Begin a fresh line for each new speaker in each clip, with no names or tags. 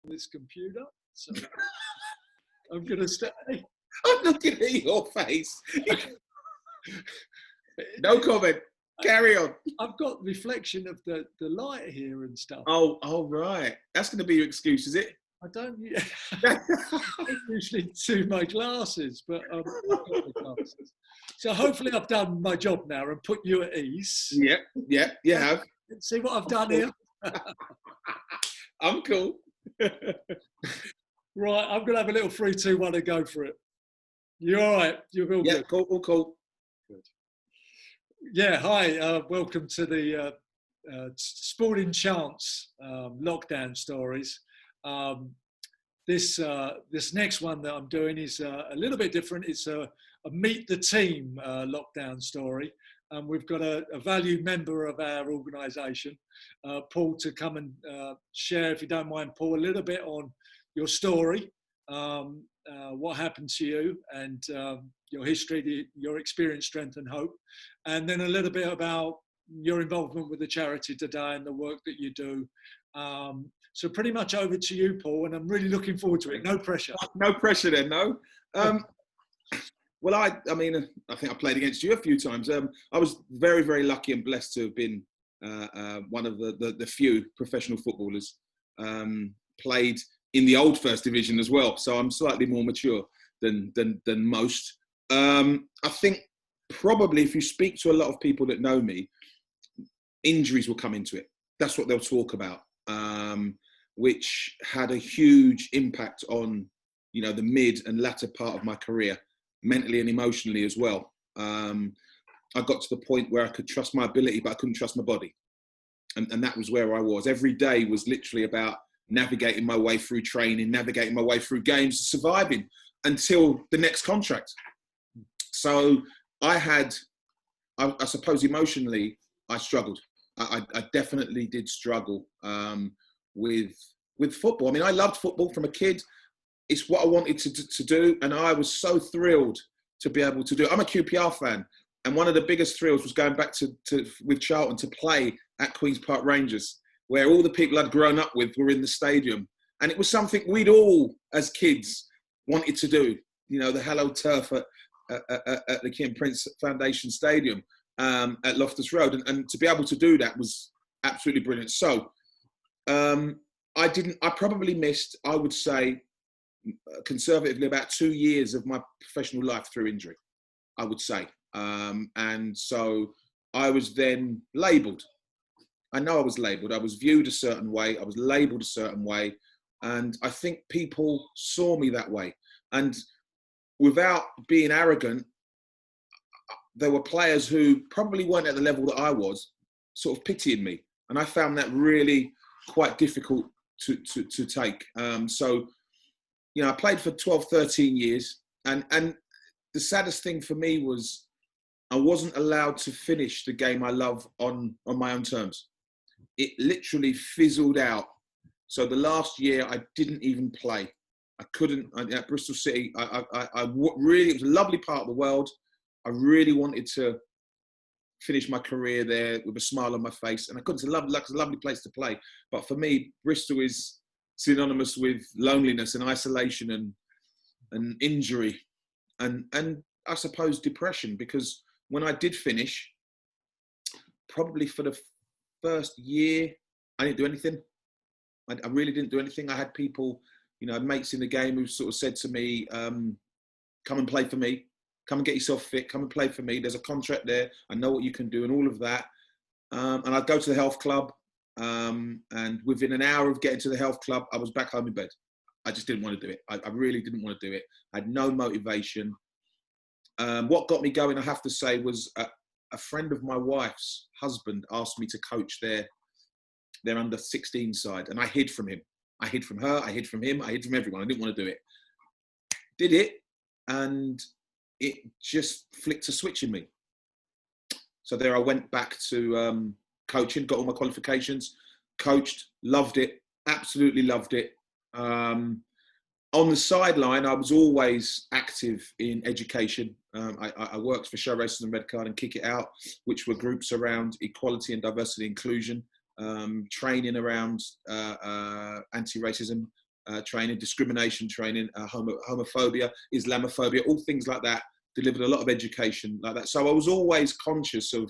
this computer. So I'm going to stay.
I'm looking at your face. No comment. Carry on.
I've got reflection of the light here and stuff.
Oh, right. That's going to be your excuse, is it?
I don't usually do my glasses, but I've got the glasses. So hopefully I've done my job now and put you at ease.
Yeah, you have.
See what I've done here?
I'm cool.
Right, I'm going to have a little 3, 2, 1 and go for it. You all right? You're all good?
Cool, all cool.
Good. Yeah, hi. Welcome to the Sporting Chance lockdown stories. This next one that I'm doing is a little bit different. It's a Meet the Team lockdown story. We've got a valued member of our organisation, Paul, to come and share, if you don't mind, Paul, a little bit on your story, what happened to you, and your history, your experience, strength and hope, and then a little bit about your involvement with the charity today and the work that you do. So pretty much over to you, Paul, and I'm really looking forward to it. No pressure.
No pressure then, no. Well, I mean, I think I played against you a few times. I was very, very lucky and blessed to have been one of the few professional footballers played in the old First Division as well. So I'm slightly more mature than most. I think probably if you speak to a lot of people that know me, injuries will come into it. That's what they'll talk about, which had a huge impact on, the mid and latter part of my career, mentally and emotionally as well. I got to the point where I could trust my ability, but I couldn't trust my body. And that was where I was. Every day was literally about navigating my way through training, navigating my way through games, surviving until the next contract. So I suppose emotionally, I struggled. I definitely did struggle with football. I mean, I loved football from a kid. It's what I wanted to do, and I was so thrilled to be able to do it. I'm a QPR fan, and one of the biggest thrills was going back with Charlton to play at Queen's Park Rangers, where all the people I'd grown up with were in the stadium. And it was something we'd all, as kids, wanted to do. The Hello Turf at the King Prince Foundation Stadium at Loftus Road. And to be able to do that was absolutely brilliant. So I probably missed, I would say, conservatively about 2 years of my professional life through injury, I would say. And so I was then labelled. I know I was labelled. I was viewed a certain way. I was labelled a certain way. And I think people saw me that way. And without being arrogant, there were players who probably weren't at the level that I was, sort of pitying me. And I found that really quite difficult to take. So I played for 12, 13 years. And the saddest thing for me was I wasn't allowed to finish the game I love on my own terms. It literally fizzled out. So the last year I didn't even play. I couldn't. At Bristol City, I really, it was a lovely part of the world. I really wanted to finish my career there with a smile on my face. And I couldn't. It's a lovely place to play. But for me, Bristol is synonymous with loneliness and isolation and injury and I suppose depression, because when I did finish, probably for the first year, I didn't do anything. I really didn't do anything. I had people, mates in the game who sort of said to me, come and play for me, come and get yourself fit, come and play for me. There's a contract there. I know what you can do and all of that. And I'd go to the health club. And within an hour of getting to the health club, I was back home in bed. I just didn't want to do it. I really didn't want to do it. I had no motivation. What got me going, I have to say, was a friend of my wife's husband asked me to coach their under 16 side. And I hid from him. I hid from her. I hid from him. I hid from everyone. I didn't want to do it. Did it. And it just flicked a switch in me. So there I went back to coaching, got all my qualifications, coached, loved it, absolutely loved it. On the sideline, I was always active in education. I worked for Show Racism Red Card and Kick It Out, which were groups around equality and diversity inclusion, training around anti-racism, training, discrimination training, homophobia, Islamophobia, all things like that. Delivered a lot of education like that. So I was always conscious of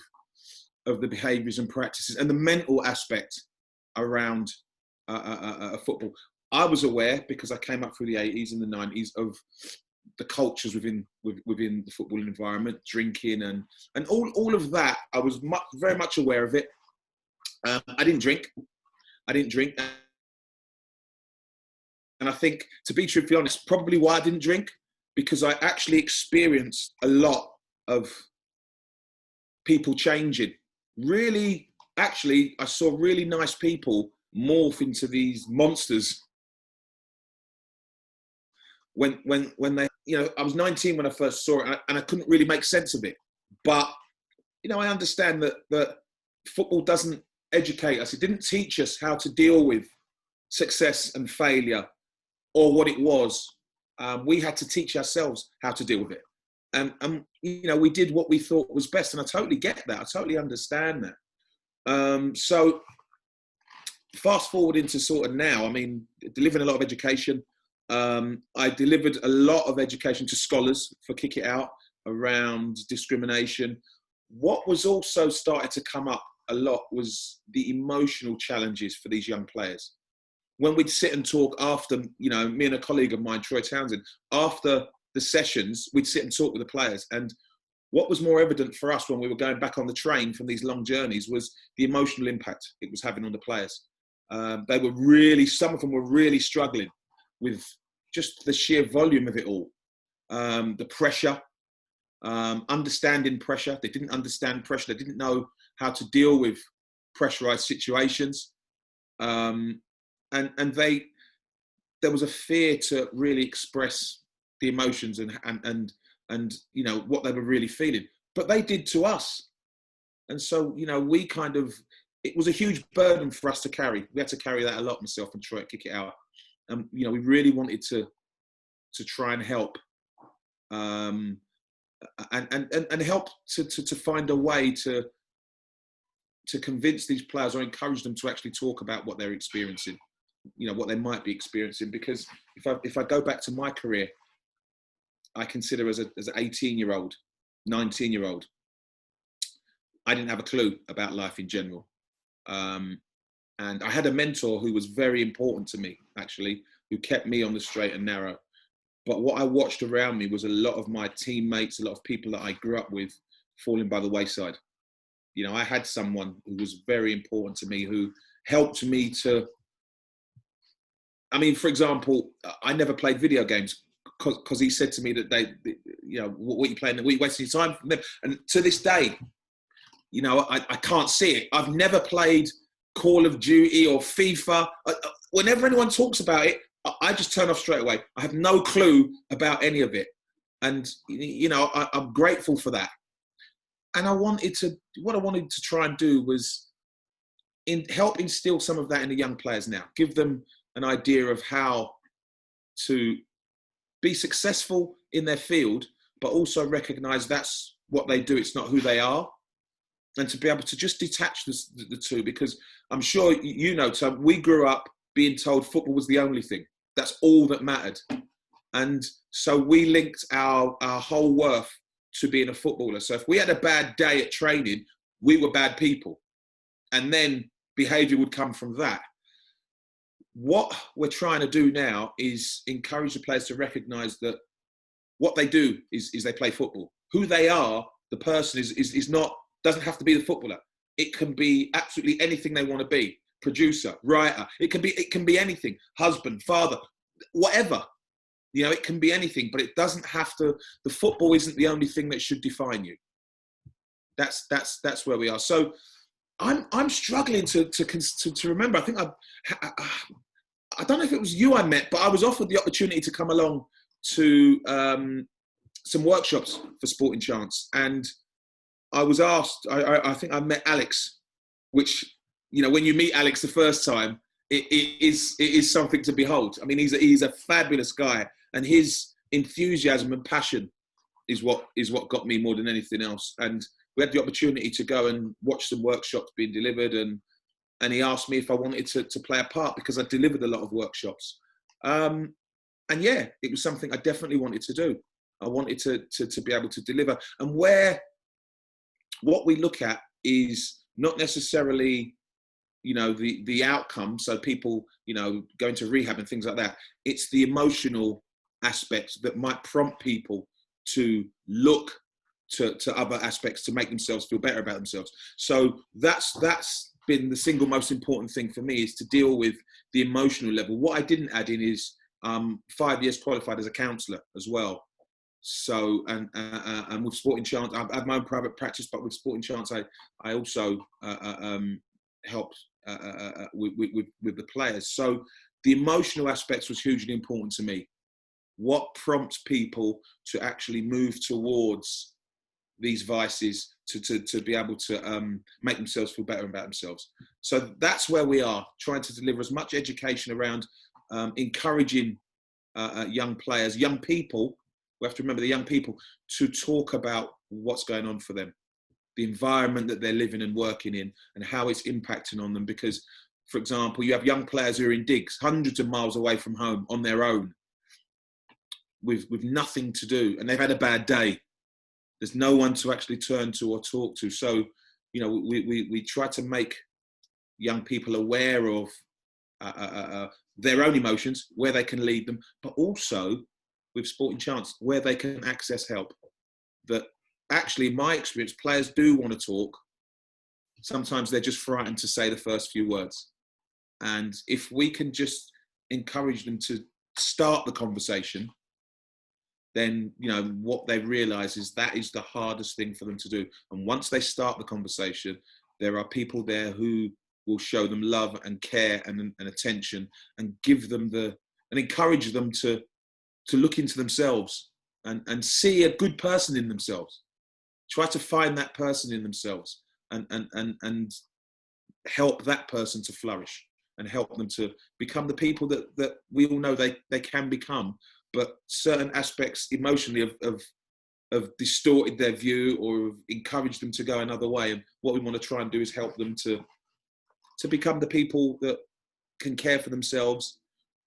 the behaviours and practices and the mental aspect around football. I was aware, because I came up through the 80s and the 90s, of the cultures within the football environment, drinking and all of that. I was very much aware of it. I didn't drink. And I think, to be truthfully honest, probably why I didn't drink, because I actually experienced a lot of people changing. Really, actually, I saw really nice people morph into these monsters. When they, I was 19 when I first saw it, and I couldn't really make sense of it. But, I understand that football doesn't educate us. It didn't teach us how to deal with success and failure, or what it was. We had to teach ourselves how to deal with it. And we did what we thought was best. And I totally get that. I totally understand that. So fast forward into sort of now, delivering a lot of education. I delivered a lot of education to scholars for Kick It Out around discrimination. What was also started to come up a lot was the emotional challenges for these young players. When we'd sit and talk after, me and a colleague of mine, Troy Townsend, after the sessions, we'd sit and talk with the players. And what was more evident for us when we were going back on the train from these long journeys was the emotional impact it was having on the players. Some of them were really struggling with just the sheer volume of it all. The pressure, understanding pressure. They didn't understand pressure. They didn't know how to deal with pressurized situations. And there was a fear to really express the emotions and what they were really feeling, but they did to us. And so, we it was a huge burden for us to carry. We had to carry that a lot, myself and Troy at Kick It Out. We really wanted to try and help, and help to find a way to convince these players or encourage them to actually talk about what they're experiencing, what they might be experiencing. Because if I go back to my career, I consider as an 18-year-old, 19-year-old, I didn't have a clue about life in general. And I had a mentor who was very important to me, actually, who kept me on the straight and narrow. But what I watched around me was a lot of my teammates, a lot of people that I grew up with, falling by the wayside. I had someone who was very important to me, who helped me to, for example, I never played video games because he said to me that what are you playing? What are you wasting your time from them? And to this day, I can't see it. I've never played Call of Duty or FIFA. Whenever anyone talks about it, I just turn off straight away. I have no clue about any of it. And, I'm grateful for that. And what I wanted to try and do was help instill some of that in the young players now. Give them an idea of how to be successful in their field, but also recognise that's what they do. It's not who they are. And to be able to just detach the two, because I'm sure Tom, we grew up being told football was the only thing. That's all that mattered. And so we linked our whole worth to being a footballer. So if we had a bad day at training, we were bad people. And then behaviour would come from that. What we're trying to do now is encourage the players to recognise that what they do is they play football. Who they are, the person is not, doesn't have to be the footballer. It can be absolutely anything they want to be. Producer, writer, it can be anything. Husband, father, whatever. It can be anything, but it doesn't have to. The football isn't the only thing that should define you. That's where we are. So I'm struggling to remember. I think I don't know if it was you I met, but I was offered the opportunity to come along to some workshops for Sporting Chance, and I was asked. I think I met Alex, which when you meet Alex the first time, it is something to behold. He's a fabulous guy, and his enthusiasm and passion is what got me more than anything else. And we had the opportunity to go and watch some workshops being delivered, and he asked me if I wanted to play a part, because I delivered a lot of workshops. And yeah, it was something I definitely wanted to do. I wanted to be able to deliver. And what we look at is not necessarily, the outcome. So people, going to rehab and things like that. It's the emotional aspects that might prompt people to look to other aspects to make themselves feel better about themselves. So that's been the single most important thing for me, is to deal with the emotional level. What I didn't add in is 5 years qualified as a counsellor as well. So and with Sporting Chance, I have my own private practice, but with Sporting Chance, I also helped with the players. So the emotional aspects was hugely important to me. What prompts people to actually move towards these vices to be able to make themselves feel better about themselves. So that's where we are, trying to deliver as much education around encouraging young players, young people. We have to remember the young people, to talk about what's going on for them, the environment that they're living and working in, and how it's impacting on them. Because, for example, you have young players who are in digs, hundreds of miles away from home, on their own, with nothing to do, and they've had a bad day. There's no one to actually turn to or talk to. So, we try to make young people aware of their own emotions, where they can lead them, but also with Sporting Chance, where they can access help. That actually, in my experience, players do want to talk. Sometimes they're just frightened to say the first few words. And if we can just encourage them to start the conversation, then, what they realise is that is the hardest thing for them to do. And once they start the conversation, there are people there who will show them love and care and attention, and give them and encourage them to look into themselves and see a good person in themselves. Try to find that person in themselves and help that person to flourish, and help them to become the people that we all know they can become. But certain aspects emotionally have distorted their view, or have encouraged them to go another way. And what we want to try and do is help them to become the people that can care for themselves,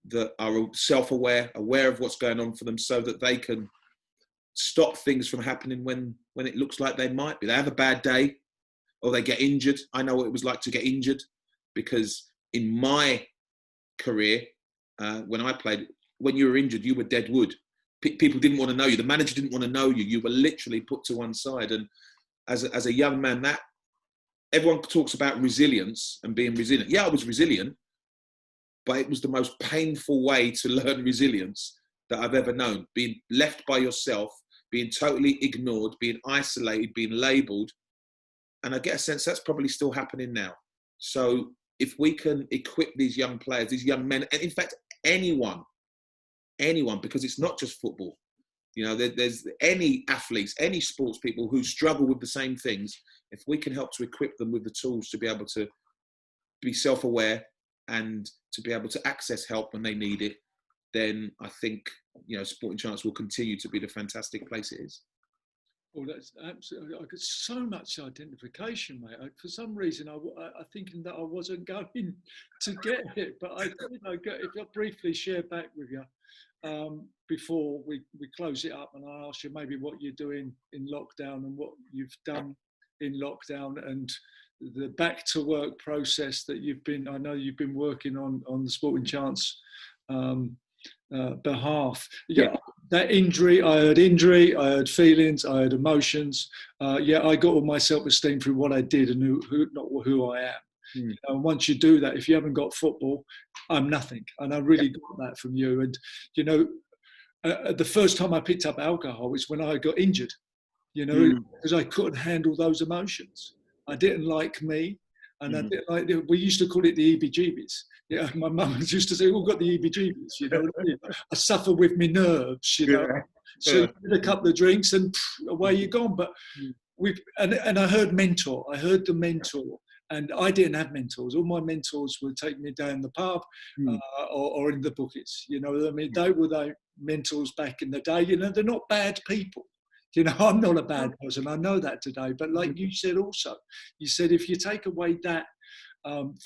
that are self-aware, aware of what's going on for them, so that they can stop things from happening when it looks like they might be. They have a bad day, or they get injured. I know what it was like to get injured, because in my career, when I played, when you were injured, you were dead wood. People didn't want to know you. The manager didn't want to know you. You were literally put to one side. And as a young man, that everyone talks about resilience and being resilient. Yeah, I was resilient, but it was the most painful way to learn resilience that I've ever known. Being left by yourself, being totally ignored, being isolated, being labelled. And I get a sense that's probably still happening now. So if we can equip these young players, these young men, and in fact, anyone, because it's not just football. There's any athletes, any sports people who struggle with the same things. If we can help to equip them with the tools to be able to be self-aware and to be able to access help when they need it, then I think, Sporting Chance will continue to be the fantastic place it is.
Well, that's absolutely. I got so much identification, mate. For some reason, I thinking that I wasn't going to get it, but I if I briefly share back with you before we close it up, and I ask you maybe what you're doing in lockdown and what you've done in lockdown, and the back to work process that I know you've been working on the Sporting Chance behalf. Yeah, that injury, I heard feelings, I heard emotions. I got all my self-esteem through what I did and not who I am. And once you do that, if you haven't got football, I'm nothing. And I really got that from you. And, the first time I picked up alcohol was when I got injured, because I couldn't handle those emotions. I didn't like me. And I didn't like, we used to call it the EBGBs. Yeah, my mum used to say, "We've got the EBGBs." You know what I mean? I suffer with my nerves. So you get a couple of drinks and away you're gone. But and I heard mentor. I heard the mentor, and I didn't have mentors. All my mentors would take me down the pub or in the bookies. They were the mentors back in the day. They're not bad people. I'm not a bad person. I know that today. But like you said also, you said if you take away that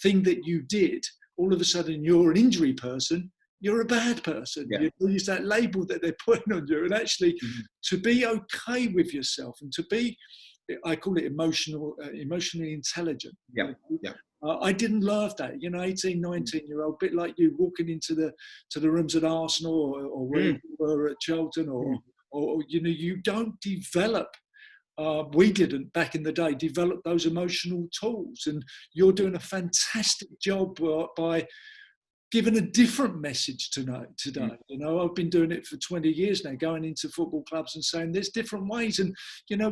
thing that you did, all of a sudden you're an injury person. you're a bad person.
Yeah.
You use that label that they're putting on you, and actually to be okay with yourself and to be, I call it emotionally intelligent.
Yeah. Yeah.
I didn't love that, 18, 19-year-old, bit like you walking into the rooms at Arsenal or where you were at Charlton, or you don't develop. We didn't back in the day develop those emotional tools, and you're doing a fantastic job by giving a different message today. I've been doing it for 20 years now, going into football clubs and saying there's different ways, and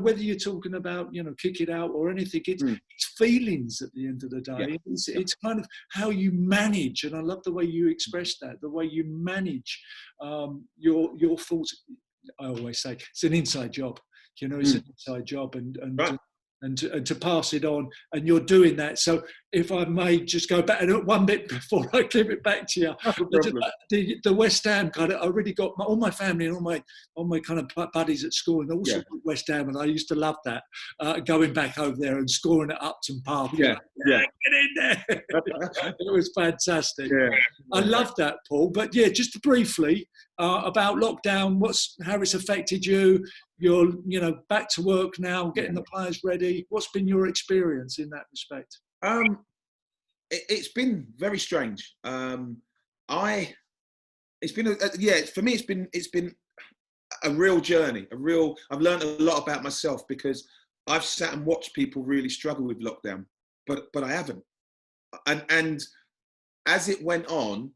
whether you're talking about kick it out or anything, it's feelings at the end of the day. It's kind of how you manage, and I love the way you express that, the way you manage your thoughts. I always say it's an inside job. It's an inside job, and
right.
and to pass it on, and you're doing that. So if I may just go back one bit before I give it back to you, the West Ham kind of, I already got all my family and all my kind of buddies at school, and also West Ham, and I used to love that, going back over there and scoring at Upton Park.
Get
in there. It was fantastic. I love that, Paul. But just briefly about lockdown, how it's affected you. You're back to work now, getting the players ready. What's been your experience in that respect?
It's been very strange. For me, it's been a real journey. I've learned a lot about myself, because I've sat and watched people really struggle with lockdown, but I haven't. And as it went on,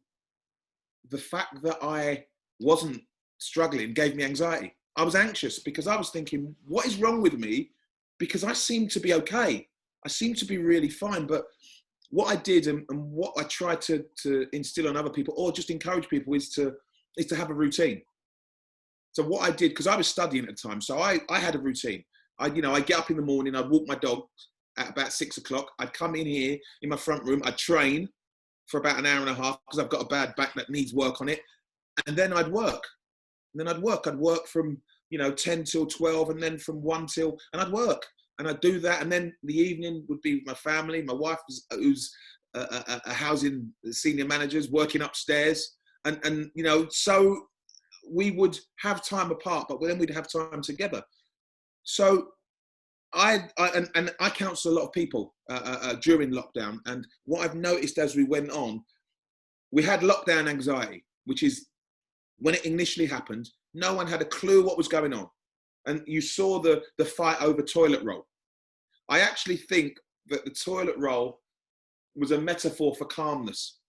the fact that I wasn't struggling gave me anxiety. I was anxious because I was thinking, what is wrong with me? Because I seem to be okay. I seem to be really fine. But what I did and what I tried to instill on other people, or just encourage people, is to have a routine. So what I did, because I was studying at the time, so I had a routine. I get up in the morning, I'd walk my dog at about 6 o'clock. I'd come in here in my front room, I'd train for about an hour and a half because I've got a bad back that needs work on it. And then I'd work. I'd work from 10 till 12, and then from 1 till, and I'd work, and I'd do that, and then the evening would be with my family. My wife who's a housing senior manager, working upstairs, and so we would have time apart, but then we'd have time together. So I counsel a lot of people during lockdown, and what I've noticed as we went on, we had lockdown anxiety, which is, when it initially happened, no one had a clue what was going on. And you saw the fight over toilet roll. I actually think that the toilet roll was a metaphor for calmness.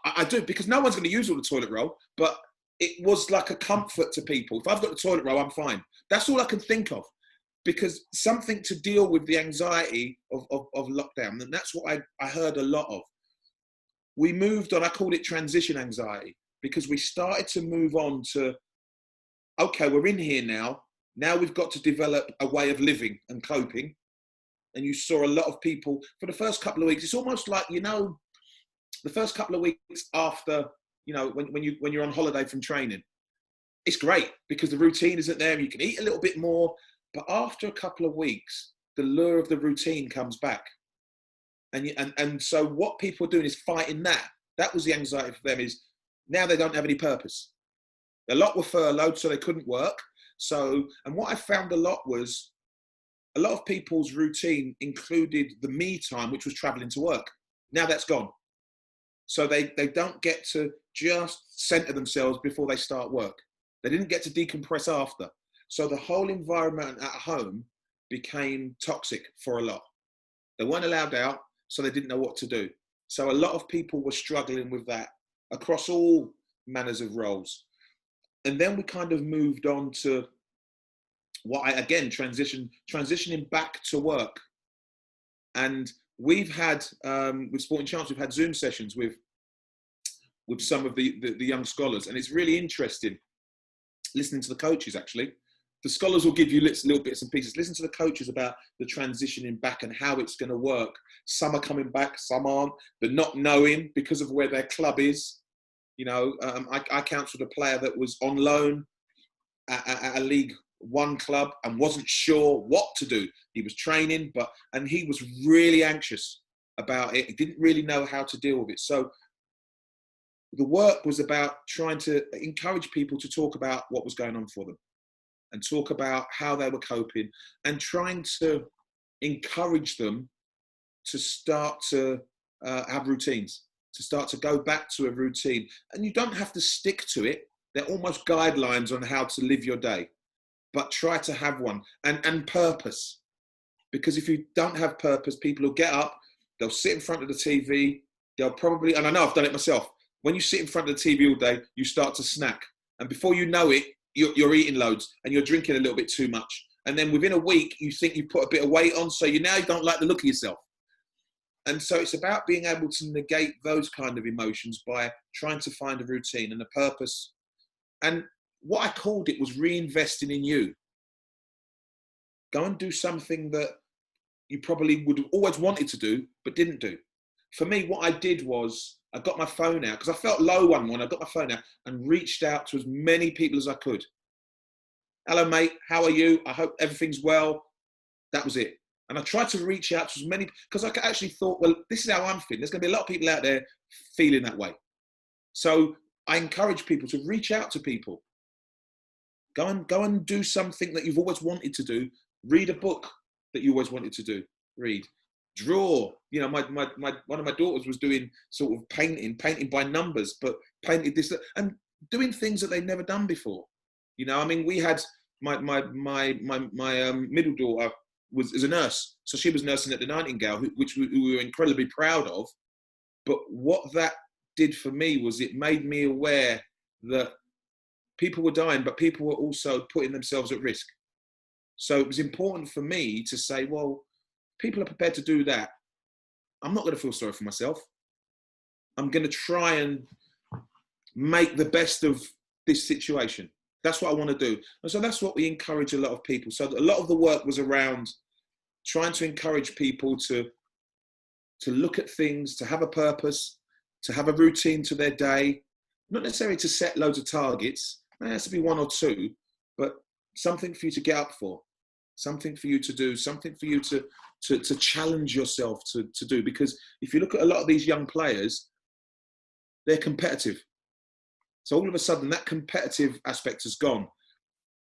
I do, because no one's going to use all the toilet roll, but it was like a comfort to people. If I've got the toilet roll, I'm fine. That's all I can think of, because something to deal with the anxiety of lockdown. And that's what I heard a lot of. We moved on, I called it transition anxiety, because we started to move on to, okay, we're in here now. Now we've got to develop a way of living and coping. And you saw a lot of people for the first couple of weeks. It's almost like, the first couple of weeks after, when you're on holiday from training, it's great because the routine isn't there. You can eat a little bit more. But after a couple of weeks, the lure of the routine comes back. And so what people are doing is fighting that. That was the anxiety for them, is now they don't have any purpose. A lot were furloughed, so they couldn't work. So, and what I found a lot was, a lot of people's routine included the me time, which was traveling to work. Now that's gone. So they don't get to just center themselves before they start work. They didn't get to decompress after. So the whole environment at home became toxic for a lot. They weren't allowed out, so they didn't know what to do. So a lot of people were struggling with that across all manners of roles. And then we kind of moved on to transitioning back to work. And we've had, with Sporting Chance, we've had Zoom sessions with some of the young scholars. And it's really interesting listening to the coaches, actually. The scholars will give you little bits and pieces. Listen to the coaches about the transitioning back and how it's going to work. Some are coming back, some aren't. They're not knowing because of where their club is. I counselled a player that was on loan at a League One club and wasn't sure what to do. He was training, and he was really anxious about it. He didn't really know how to deal with it. So the work was about trying to encourage people to talk about what was going on for them and talk about how they were coping, and trying to encourage them to start to have routines, to start to go back to a routine. And you don't have to stick to it. They're almost guidelines on how to live your day, but try to have one, and purpose. Because if you don't have purpose, people will get up, they'll sit in front of the TV, they'll probably, and I know I've done it myself, when you sit in front of the TV all day, you start to snack. And before you know it, you're eating loads and you're drinking a little bit too much. And then within a week, you think you put a bit of weight on, so you don't like the look of yourself. And so it's about being able to negate those kind of emotions by trying to find a routine and a purpose. And what I called it was reinvesting in you. Go and do something that you probably would have always wanted to do, but didn't do. For me, what I did was I got my phone out, because I felt low one morning. I got my phone out and reached out to as many people as I could. Hello, mate. How are you? I hope everything's well. That was it. And I tried to reach out to as many, because I actually thought, well, this is how I'm feeling. There's going to be a lot of people out there feeling that way. So I encourage people to reach out to people. Go and do something that you've always wanted to do. Read a book that you always wanted to do. Read. Draw. You know, one of my daughters was doing sort of painting by numbers, but painted this and doing things that they'd never done before. You know, I mean, we had my middle daughter is a nurse, so she was nursing at the Nightingale, which we were incredibly proud of. But what that did for me was it made me aware that people were dying, but people were also putting themselves at risk. So it was important for me to say, well, people are prepared to do that. I'm not going to feel sorry for myself. I'm going to try and make the best of this situation. That's what I want to do. And so that's what we encourage a lot of people. So a lot of the work was around trying to encourage people to look at things, to have a purpose, to have a routine to their day, not necessarily to set loads of targets. There has to be one or two, but something for you to get up for, something for you to do, something for you to challenge yourself to do. Because if you look at a lot of these young players, they're competitive. So all of a sudden that competitive aspect has gone.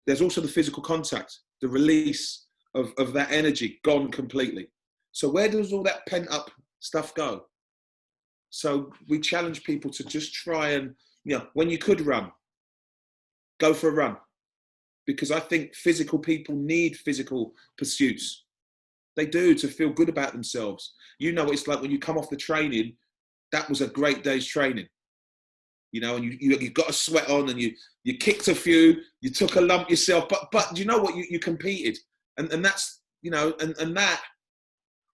There's also the physical contact, the release of that energy gone completely. So where does all that pent up stuff go? So we challenge people to just try and, you know, when you could run, go for a run. Because I think physical people need physical pursuits. They do, to feel good about themselves. You know what it's like when you come off the training, that was a great day's training. You know, and you got a sweat on and you kicked a few, you took a lump yourself, but you know what, you competed. And that's, you know, and that,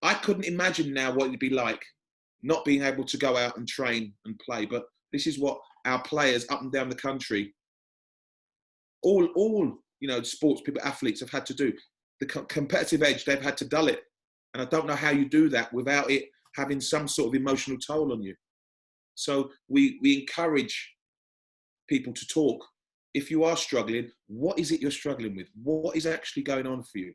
I couldn't imagine now what it'd be like not being able to go out and train and play. But this is what our players up and down the country, all you know, sports people, athletes have had to do. The competitive edge, they've had to dull it. And I don't know how you do that without it having some sort of emotional toll on you. So we encourage people to talk. If you are struggling, what is it you're struggling with? What is actually going on for you?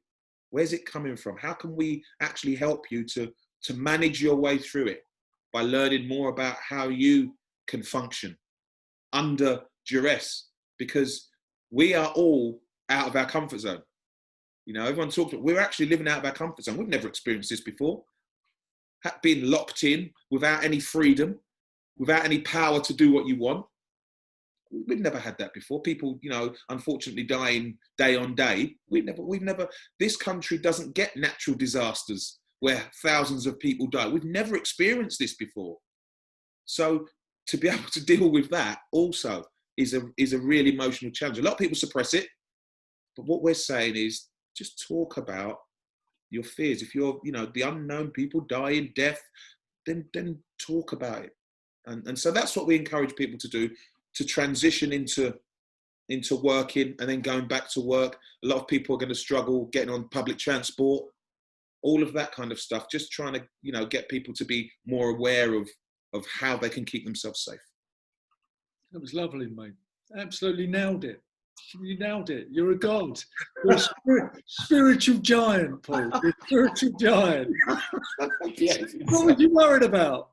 Where's it coming from? How can we actually help you to manage your way through it by learning more about how you can function under duress? Because we are all out of our comfort zone. You know, everyone talks about, we're actually living out of our comfort zone. We've never experienced this before. Being locked in without any freedom, without any power to do what you want. We've never had that before. People, you know, unfortunately dying day on day. We've never, this country doesn't get natural disasters where thousands of people die. We've never experienced this before. So to be able to deal with that also is a really emotional challenge. A lot of people suppress it, but what we're saying is just talk about your fears. If you're, you know, the unknown, people dying, death, then talk about it. And so that's what we encourage people to do, to transition into working and then going back to work. A lot of people are going to struggle getting on public transport, all of that kind of stuff, just trying to, you know, get people to be more aware of how they can keep themselves safe.
That was lovely, mate. Absolutely nailed it. You nailed it. You're a god. You're a spiritual giant, Paul. You're a spiritual giant.
Yeah,
what were you worried about?